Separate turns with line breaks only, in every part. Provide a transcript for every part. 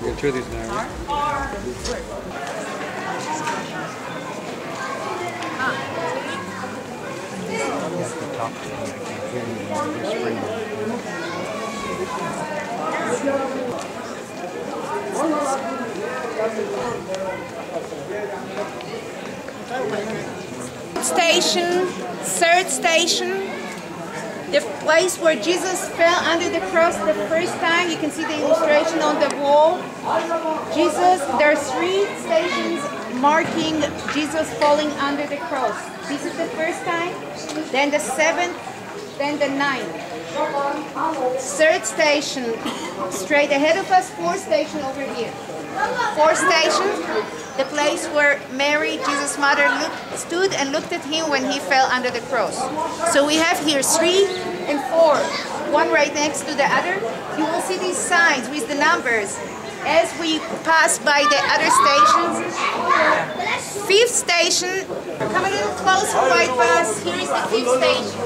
We'll do these now, right?
Station, third station, the place where Jesus fell under the cross the first time. You can see the illustration on the wall. There are 3 stations marking Jesus falling under the cross. This is the first time, then the 7th, then the 9th. Third station, straight ahead of us, 4th station over here. 4th station, the place where Mary, Jesus' mother, stood and looked at him when he fell under the cross. So we have here 3 and 4, one right next to the other. You will see these signs with the numbers as we pass by the other stations. 5th station, come a little closer, white bus. Here is the 5th station.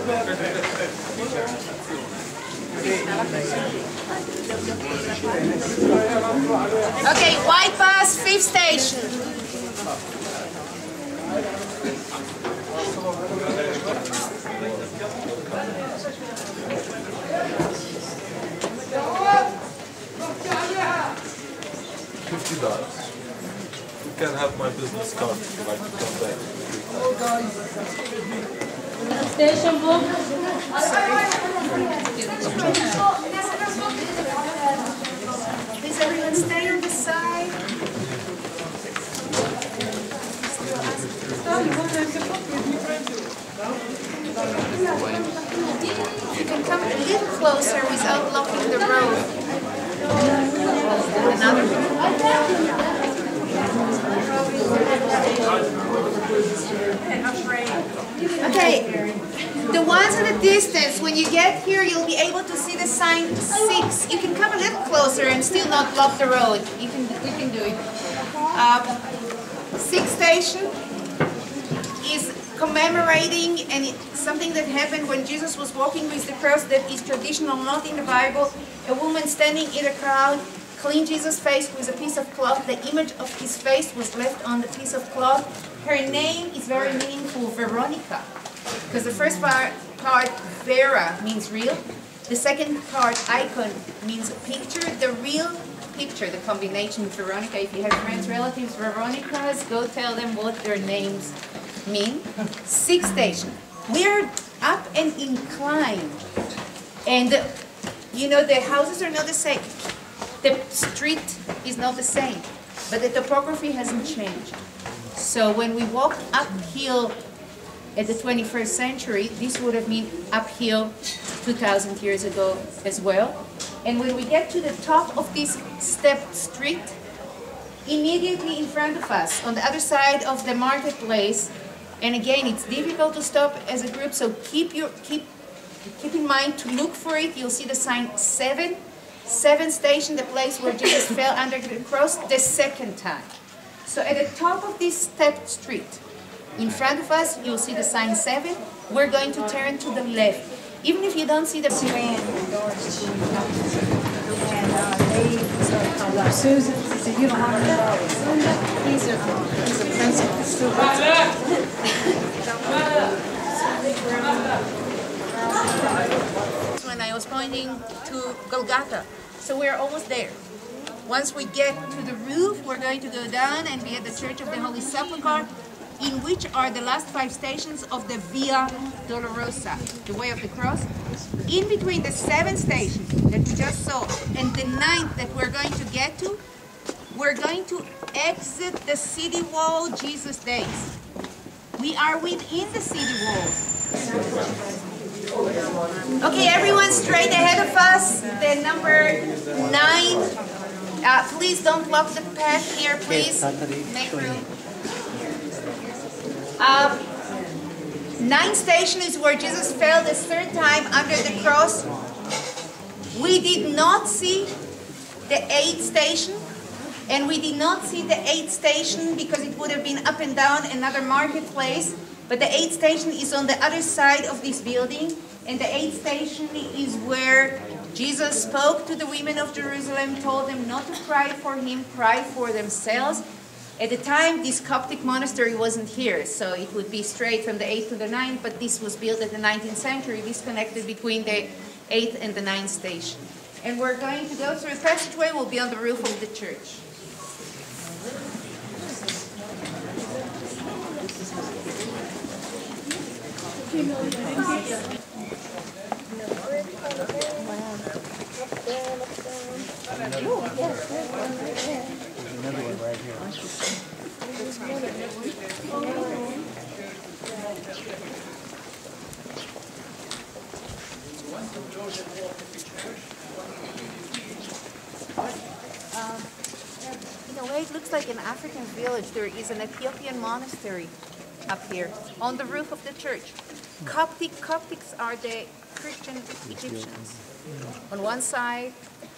Okay, white bus, 5th station.
$50. You can have my business card if you like to come back.
Station book.
Please everyone stay on the side. You can come a little closer without blocking the road. Another one. Okay, the ones at a distance, when you get here, you'll be able to see the sign 6. You can come a little closer and still not block the road. We can do it. 6th station is commemorating something that happened when Jesus was walking with the cross that is traditional, not in the Bible. A woman standing in a crowd cleaned Jesus' face with a piece of cloth. The image of his face was left on the piece of cloth. Her name is very meaningful, Veronica, because the first part, Vera, means real. The second part, icon, means picture. The real picture, the combination Veronica. If you have friends, relatives, Veronicas, go tell them what their names mean. 6th station. We're up and inclined. And you know, the houses are not the same. The street is not the same. But the topography hasn't changed. So when we walk uphill at the 21st century, this would have been uphill 2,000 years ago as well. And when we get to the top of this stepped street, immediately in front of us, on the other side of the marketplace, and again, it's difficult to stop as a group, so keep in mind to look for it. You'll see the sign 7. 7th station, the place where Jesus fell under the cross the 2nd time. So at the top of this stepped street, in front of us, you'll see the sign 7. We're going to turn to the left. Even if you don't see the sign.
Susan, so you don't have any dollars. He's a principal.
When I was pointing to Golgotha. So we're almost there. Once we get to the roof, we're going to go down and be at the Church of the Holy Sepulchre, in which are the last 5 stations of the Via Dolorosa, the way of the cross. In between the 7th station that you just saw and the 9th that we're going to get to, we're going to exit the city wall Jesus days. We are within the city walls. Okay, everyone straight ahead of us, the number 9. Please don't block the path here, please. Make room. 9th station is where Jesus fell the 3rd time under the cross. We did not see the 8th station, and we did not see the 8th station because it would have been up and down another marketplace. But the aid station is on the other side of this building, and the aid station is where Jesus spoke to the women of Jerusalem, told them not to cry for him, cry for themselves. At the time, this Coptic monastery wasn't here, so it would be straight from the 8th to the 9th, but this was built in the 19th century, disconnected between the 8th and the 9th station. And we're going to go through a passageway, we'll be on the roof of the church.
Another one right here.
In a way, it looks like an African village. There is an Ethiopian monastery up here on the roof of the church. Coptics are the Christian Egyptians. On one side,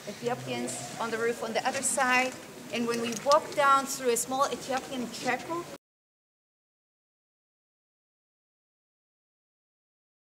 Ethiopians on the roof on the other side. And when we walk down through a small Ethiopian chapel,